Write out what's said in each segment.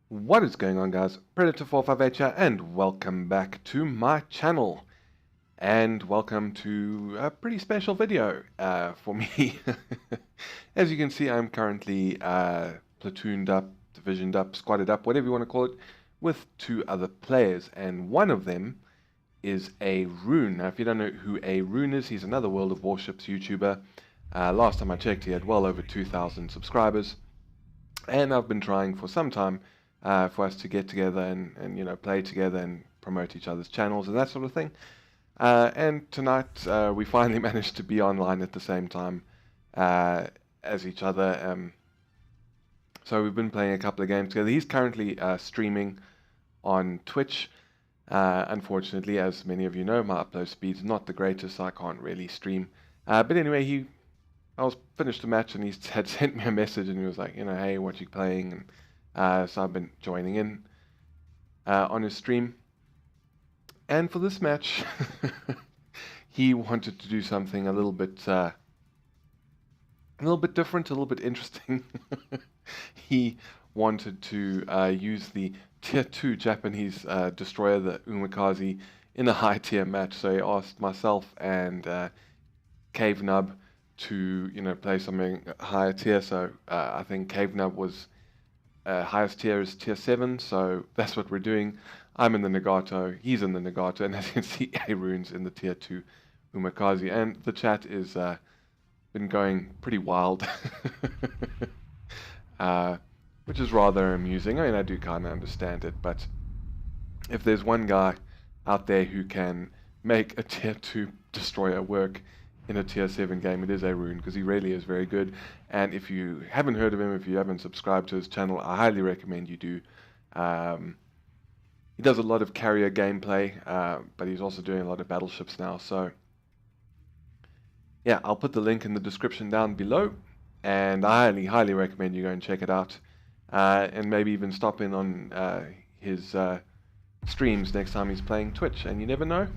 What is going on, guys? Predator458 here, and welcome back to my channel. And welcome to a pretty special video for me. As you can see, I'm currently platooned up, divisioned up, squatted up, whatever you want to call it, with two other players. And one of them is Aerroon. Now, if you don't know who Aerroon is, he's another World of Warships YouTuber. Last time I checked, he had well over 2,000 subscribers. And I've been trying for some time for us to get together and you know, play together and promote each other's channels and that sort of thing. And tonight we finally managed to be online at the same time as each other. So we've been playing a couple of games together. He's currently streaming on Twitch. Unfortunately, as many of you know, my upload speed's not the greatest, so I can't really stream. But anyway, I was finished the match and he had sent me a message and he was like, you know, hey, what you playing? And so I've been joining in on his stream. And for this match, he wanted to do something a little bit different, a little bit interesting. He wanted to use the Tier 2 Japanese destroyer, the Umikaze, in a high tier match. So he asked myself and Cave Nub to, you know, play something higher tier. So I think Cave Nub was highest tier is tier 7, so that's what we're doing. I'm in the Nagato, he's in the Nagato, and as you can see, Aerroon's in the tier 2 Umikaze, and the chat is been going pretty wild, which is rather amusing. I mean, I do kind of understand it, but if there's one guy out there who can make a tier 2 destroyer work in a tier 7 game, it is Aerroon, because he really is very good. And if you haven't heard of him, if you haven't subscribed to his channel, I highly recommend you do. He does a lot of carrier gameplay, but he's also doing a lot of battleships now. So yeah, I'll put the link in the description down below, and I highly recommend you go and check it out, and maybe even stop in on his streams next time he's playing Twitch. And you never know,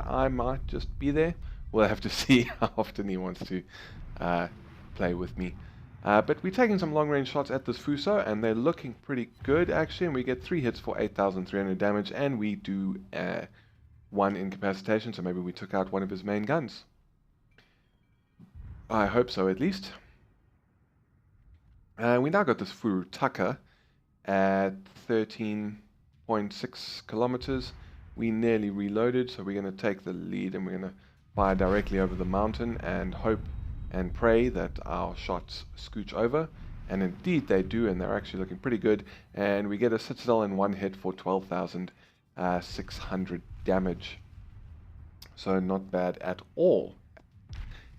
I might just be there. We'll have to see how often he wants to play with me. But we're taking some long-range shots at this Fuso, and they're looking pretty good, actually. And we get 3 hits for 8,300 damage, and we do 1 incapacitation, so maybe we took out one of his main guns. I hope so, at least. We now got this Furutaka at 13.6 kilometers. We nearly reloaded, so we're going to take the lead, and we're going to fire directly over the mountain and hope and pray that our shots scooch over. And indeed they do, and they're actually looking pretty good. And we get a citadel in 1 hit for 12,600 damage. So not bad at all.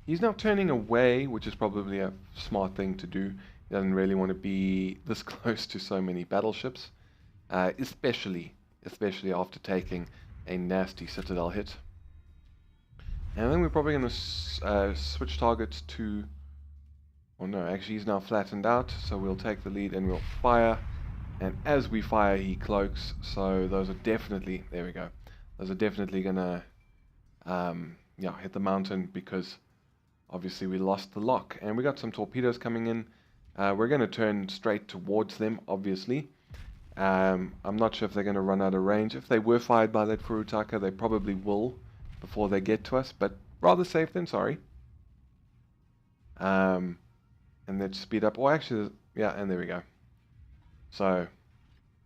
He's now turning away, which is probably a smart thing to do. He doesn't really want to be this close to so many battleships, especially after taking a nasty citadel hit. And then we're probably going to switch targets to... Oh no, actually he's now flattened out, so we'll take the lead and we'll fire. And as we fire, he cloaks, so those are definitely... There we go. Those are definitely going to yeah, hit the mountain, because obviously we lost the lock. And we got some torpedoes coming in. We're going to turn straight towards them, obviously. I'm not sure if they're going to run out of range. If they were fired by that Furutaka, they probably will before they get to us, but rather safe than sorry. And let's speed up. Oh, actually, yeah, and there we go. So,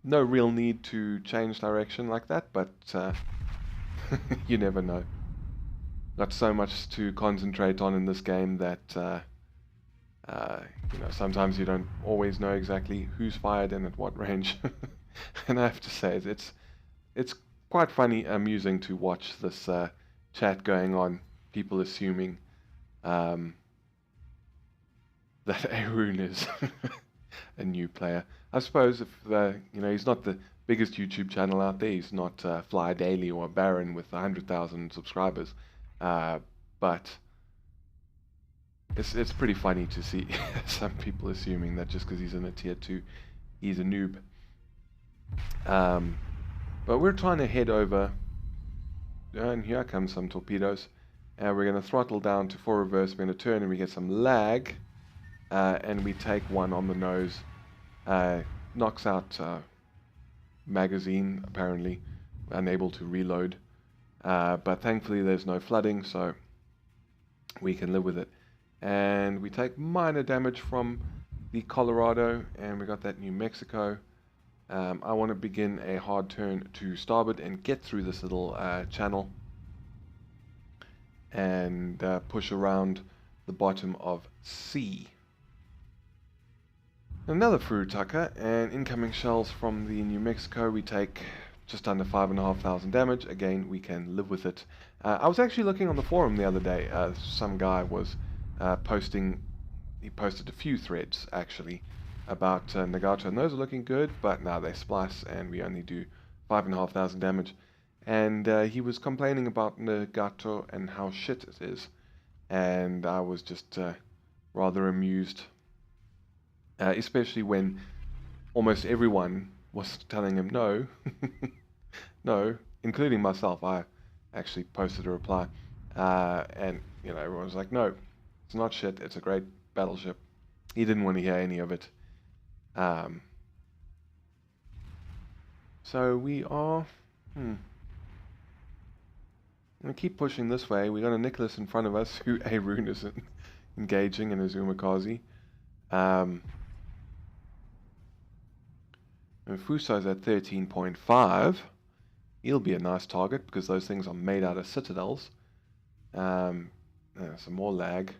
no real need to change direction like that, but you never know. Got so much to concentrate on in this game that you know, sometimes you don't always know exactly who's fired and at what range. And I have to say, it's quite funny, amusing to watch this chat going on, people assuming that Aerroon is a new player. I suppose if you know, he's not the biggest YouTube channel out there, he's not Fly Daily or Baron with 100,000 subscribers, but it's pretty funny to see some people assuming that just because he's in a tier 2, he's a noob. But we're trying to head over. And here comes some torpedoes, and we're going to throttle down to 4 reverse. We're going to turn and we get some lag, and we take one on the nose, knocks out magazine, apparently, unable to reload. But thankfully there's no flooding, so we can live with it. And we take minor damage from the Colorado, and we got that New Mexico. I want to begin a hard turn to starboard and get through this little channel and push around the bottom of C. Another Furutaka, and incoming shells from the New Mexico. We take just under 5,500 damage. Again, we can live with it. I was actually looking on the forum the other day. Some guy was posting, he posted a few threads actually about Nagato, and those are looking good, but now they splice and we only do 5,500 damage. And he was complaining about Nagato and how shit it is, and I was just rather amused, especially when almost everyone was telling him no, no, including myself. I actually posted a reply, and you know, everyone was like, no, it's not shit, it's a great battleship. He didn't want to hear any of it. So we are going to keep pushing this way. We got a Nicholas in front of us who Aerroon is engaging in his Umakazi. And Fuso's at 13.5. He'll be a nice target because those things are made out of citadels. Some more lag.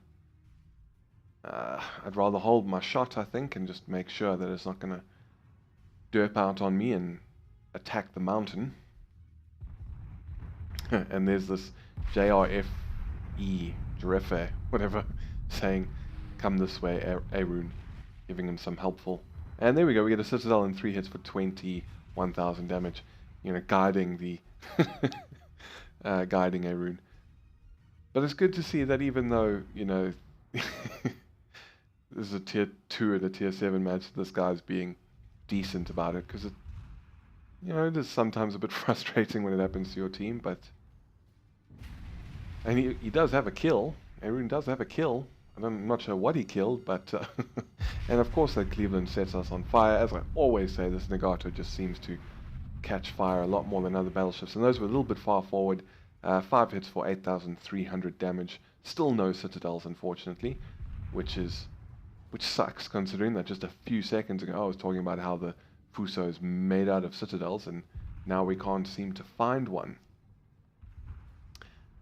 I'd rather hold my shot, I think, and just make sure that it's not going to derp out on me and attack the mountain. And there's this JRFE, Giraffe, whatever, saying, come this way, Aerroon, giving him some helpful. And there we go, we get a citadel in 3 hits for 21,000 damage. You know, guiding the guiding Aerroon. But it's good to see that even though, you know, this is a tier 2 and a tier 7 match, this guy's being decent about it, because it, you know, it is sometimes a bit frustrating when it happens to your team, but... And he does have a kill. Aerroon does have a kill. I'm not sure what he killed, but... and of course that Cleveland sets us on fire. As I always say, this Nagato just seems to catch fire a lot more than other battleships. And those were a little bit far forward. 5 hits for 8,300 damage. Still no citadels, unfortunately. Which sucks, considering that just a few seconds ago I was talking about how the Fuso is made out of citadels, and now we can't seem to find one.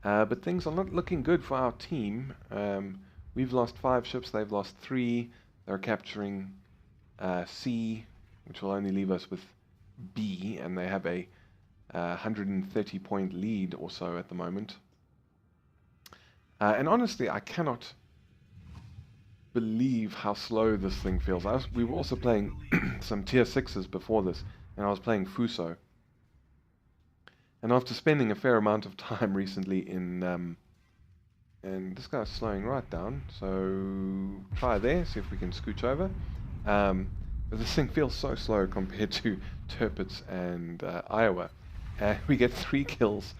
But things are not looking good for our team. We've lost 5 ships, they've lost 3. They're capturing C, which will only leave us with B, and they have a 130 point lead or so at the moment. And honestly, I cannot believe how slow this thing feels. We were also playing some tier 6s before this, and I was playing Fuso. And after spending a fair amount of time recently in, and this guy's slowing right down, so try there, see if we can scooch over. But this thing feels so slow compared to Tirpitz and Iowa. We get 3 hits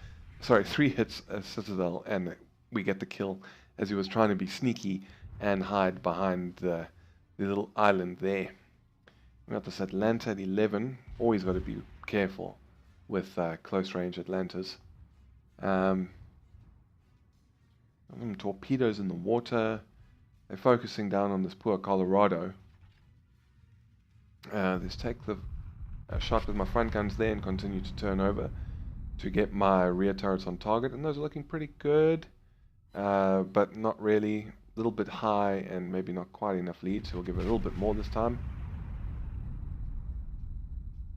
as Citadel, and we get the kill as he was trying to be sneaky and hide behind the little island there. We got this Atlanta at 11. Always got to be careful with close range Atlantas. Torpedoes in the water. They're focusing down on this poor Colorado. Let's take the shot with my front guns there and continue to turn over to get my rear turrets on target. And those are looking pretty good, but not really. A little bit high and maybe not quite enough lead, so we'll give it a little bit more this time.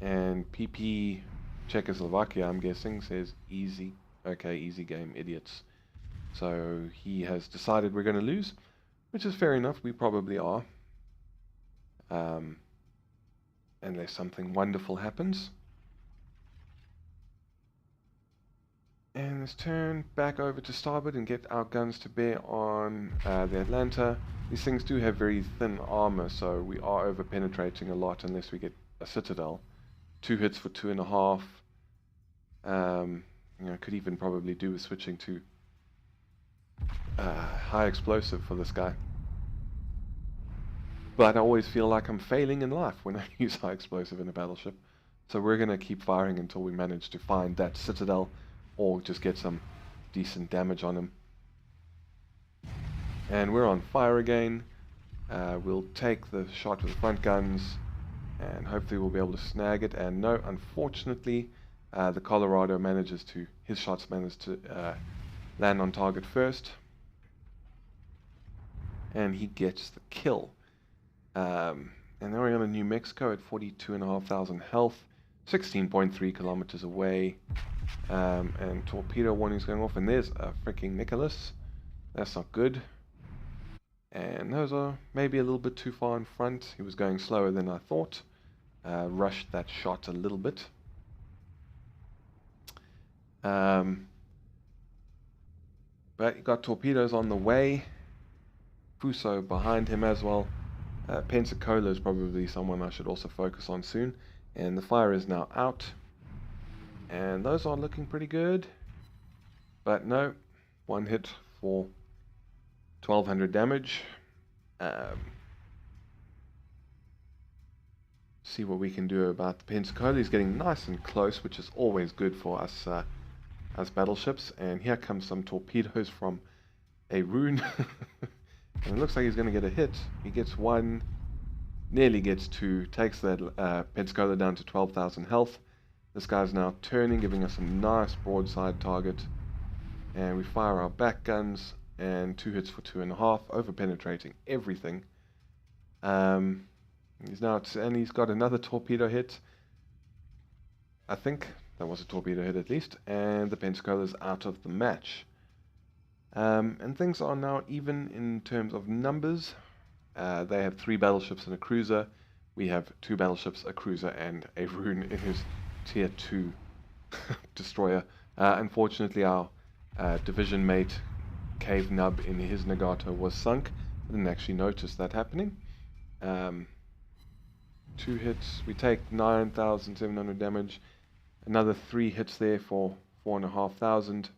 And PP Czechoslovakia, I'm guessing, says easy. Okay, easy game, idiots. So he has decided we're going to lose, which is fair enough. We probably are. Unless something wonderful happens. And let's turn back over to starboard and get our guns to bear on the Atlanta. These things do have very thin armor, so we are over-penetrating a lot unless we get a Citadel. 2 hits for 2.5. You know, could even probably do with switching to high explosive for this guy. But I always feel like I'm failing in life when I use high explosive in a battleship. So we're going to keep firing until we manage to find that citadel or just get some decent damage on him. And we're on fire again. We'll take the shot with the front guns and hopefully we'll be able to snag it. And no, unfortunately, the Colorado his shots managed to land on target first. And he gets the kill. And then we're on New Mexico at 42,500 health, 16.3 kilometers away. And torpedo warning's going off, and there's a freaking Nicholas. That's not good. And those are maybe a little bit too far in front. He was going slower than I thought. Rushed that shot a little bit. But you got torpedoes on the way. Fuso behind him as well. Pensacola is probably someone I should also focus on soon. And the fire is now out. And those are looking pretty good. But no, one hit for 1,200 damage. See what we can do about the Pensacola. He's getting nice and close, which is always good for us as battleships. And here comes some torpedoes from Aerroon. And it looks like he's going to get a hit. He gets one, nearly gets two, takes that Pensacola down to 12,000 health. This guy's now turning, giving us a nice broadside target. And we fire our back guns, and 2 hits for 2.5, over penetrating everything. He's got another torpedo hit. I think that was a torpedo hit at least, and the Pensacola's out of the match. And things are now even in terms of numbers. They have 3 battleships and a cruiser. We have 2 battleships, a cruiser, and a Aerroon in his tier 2 destroyer. Unfortunately, our division mate Cave Nub in his Nagato was sunk. I didn't actually notice that happening. 2 hits. We take 9,700 damage. Another 3 hits there for 4,500.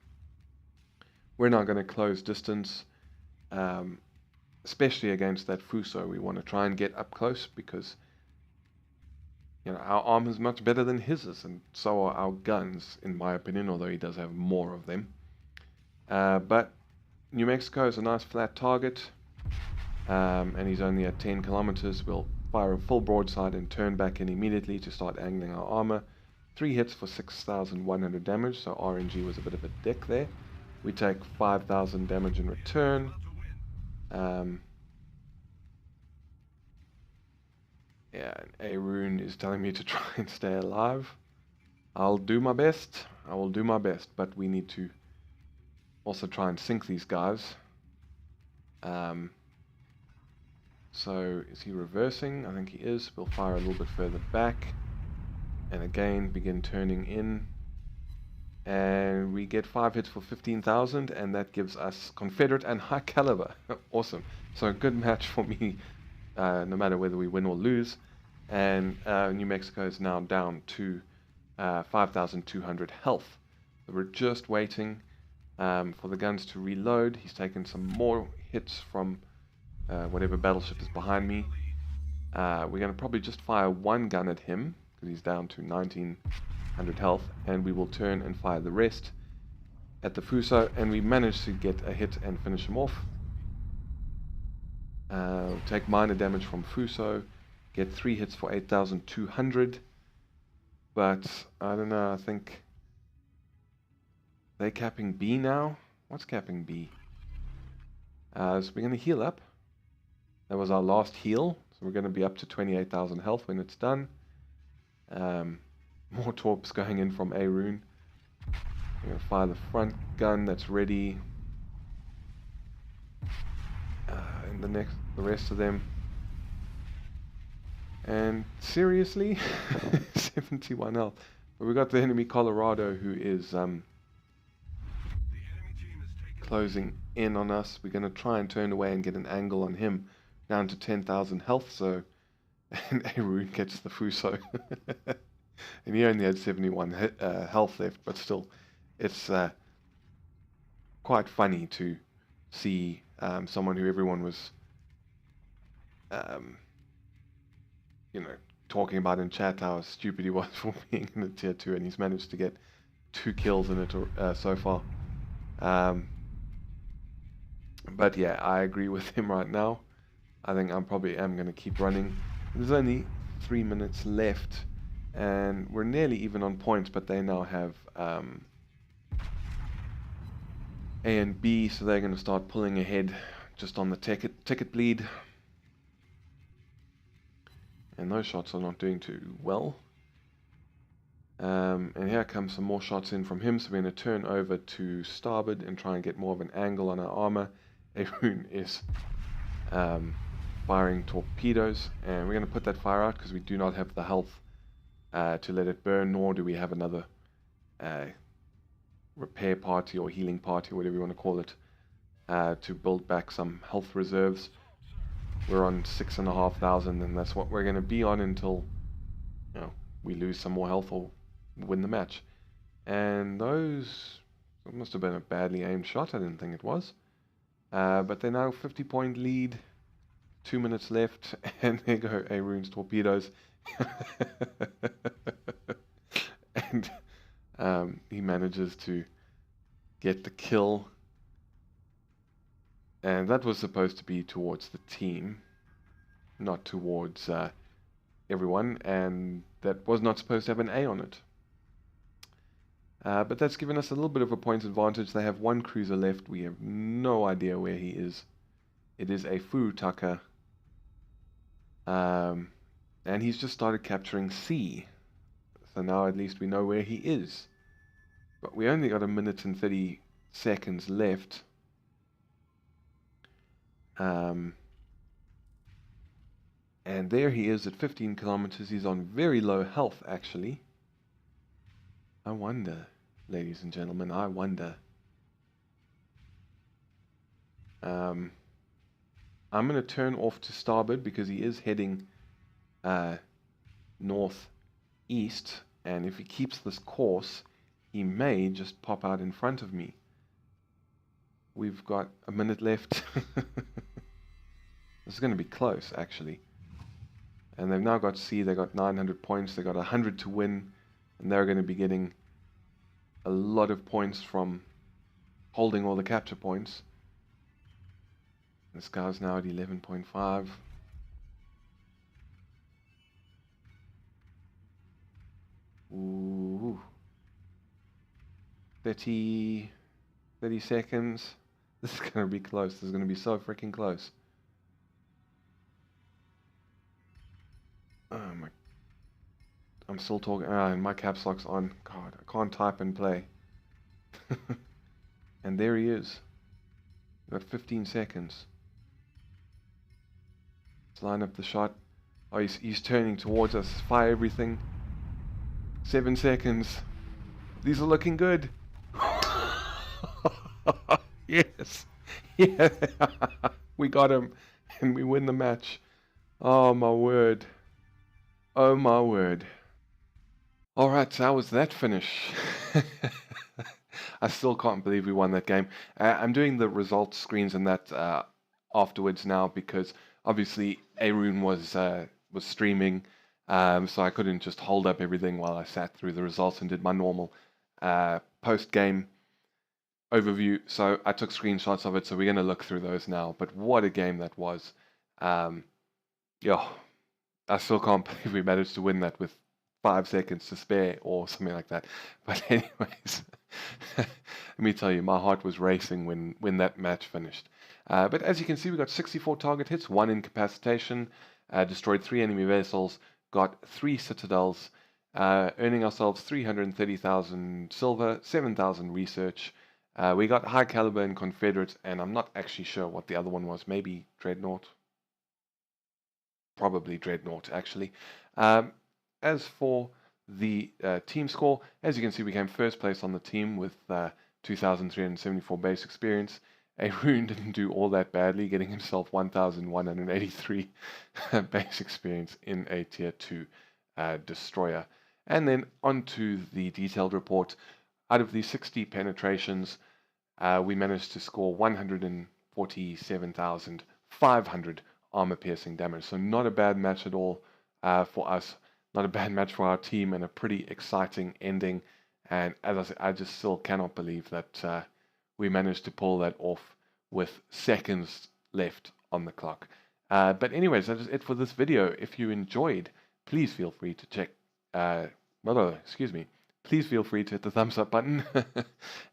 We're now going to close distance, especially against that Fuso. We want to try and get up close because our armor is much better than his, and so are our guns, in my opinion, although he does have more of them. But New Mexico is a nice flat target, and he's only at 10 kilometers. We'll fire a full broadside and turn back in immediately to start angling our armor. 3 hits for 6,100 damage, so RNG was a bit of a dick there. We take 5,000 damage in return. Yeah, and Aerroon is telling me to try and stay alive. I'll do my best. I will do my best, but we need to also try and sink these guys. So is he reversing? I think he is. We'll fire a little bit further back. And again, begin turning in. And we get 5 hits for 15,000, and that gives us Confederate and high caliber. Awesome. So a good match for me, no matter whether we win or lose. And New Mexico is now down to 5,200 health. So we're just waiting for the guns to reload. He's taken some more hits from whatever battleship is behind me. We're going to probably just fire 1 gun at him, because he's down to 1,900 health, and we will turn and fire the rest at the Fuso, and we managed to get a hit and finish him off. Take minor damage from Fuso, get 3 hits for 8,200, but I don't know, I think they're capping B now. What's capping B? So we're going to heal up. That was our last heal, so we're going to be up to 28,000 health when it's done. More torps going in from Aerroon. We're going to fire the front gun that's ready. And the rest of them. And seriously, 71 health. But we got the enemy Colorado who is closing in on us. We're going to try and turn away and get an angle on him down to 10,000 health. So, and Aerroon gets the Fuso. And he only had 71 health left, but still, it's quite funny to see someone who everyone was talking about in chat how stupid he was for being in the tier 2, and he's managed to get 2 kills in it so far. But yeah, I agree with him right now. I think I'm probably going to keep running. There's only 3 minutes left, and we're nearly even on points, but they now have A and B, so they're going to start pulling ahead just on the ticket bleed. And those shots are not doing too well. And here comes some more shots in from him, so we're going to turn over to starboard and try and get more of an angle on our armor. Aerroon is firing torpedoes, and we're going to put that fire out because we do not have the health to let it burn, nor do we have another repair party or healing party, whatever you want to call it, to build back some health reserves. We're on 6,500, and that's what we're going to be on until we lose some more health or win the match. And those must have been a badly aimed shot. I didn't think it was. But they're now 50-point lead. 2 minutes left, and there go Aerroon's torpedoes. And he manages to get the kill. And that was supposed to be towards the team, not towards everyone, and that was not supposed to have an A on it. But that's given us a little bit of a point advantage. They have one cruiser left. We have no idea where he is. It is a Furutaka. And he's just started capturing C. So now at least we know where he is. But we only got 1 minute and 30 seconds left. And there he is at 15 kilometers. He's on very low health, actually. I wonder, ladies and gentlemen, I wonder. I'm going to turn off to starboard because he is heading northeast, and if he keeps this course, he may just pop out in front of me. We've got 1 minute left. This is going to be close, actually. And they've now got C. They got 900 points. They got 100 to win, and they're going to be getting a lot of points from holding all the capture points. This guy's now at 11.5. Ooh. 30 seconds. This is going to be close. This is going to be so freaking close. Oh my. I'm still talking. And my caps lock's on. God, I can't type and play. And there he is. We've got 15 seconds. Let's line up the shot. Oh, he's turning towards us. Fire everything. 7 seconds. These are looking good. Yes. Yeah. We got him. And we win the match. Oh my word. Oh my word. Alright, so how was that finish? I still can't believe we won that game. I'm doing the results screens and that afterwards now because obviously Aerroon was streaming, so I couldn't just hold up everything while I sat through the results and did my normal post-game overview. So I took screenshots of it, so we're going to look through those now. But what a game that was. Yeah, I still can't believe we managed to win that with 5 seconds to spare or something like that. But anyways, let me tell you, my heart was racing when that match finished. But as you can see, we got 64 target hits, 1 incapacitation, destroyed 3 enemy vessels, got 3 citadels, earning ourselves 330,000 silver, 7,000 research. We got high caliber and Confederate, and I'm not actually sure what the other one was. Maybe Dreadnought. Probably Dreadnought, actually. As for the team score, as you can see, we came first place on the team with 2,374 base experience. Aerroon didn't do all that badly, getting himself 1,183 base experience in a tier 2 destroyer. And then onto the detailed report. Out of the 60 penetrations, we managed to score 147,500 armor piercing damage. So not a bad match at all. for us. Not a bad match for our team and a pretty exciting ending. And as I said, I just still cannot believe that we managed to pull that off with seconds left on the clock. But anyways, that is it for this video. If you enjoyed, please feel free to check. Excuse me. Please feel free to hit the thumbs up button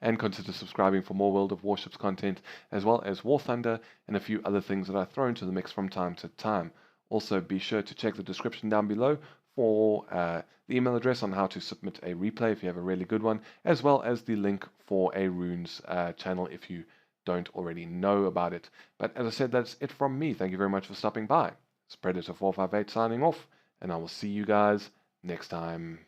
and consider subscribing for more World of Warships content, as well as War Thunder and a few other things that I throw into the mix from time to time. Also, be sure to check the description down below for the email address on how to submit a replay if you have a really good one, as well as the link for Aerroon's channel if you don't already know about it. But as I said, that's it from me. Thank you very much for stopping by. It's Predator 458 signing off, and I will see you guys next time.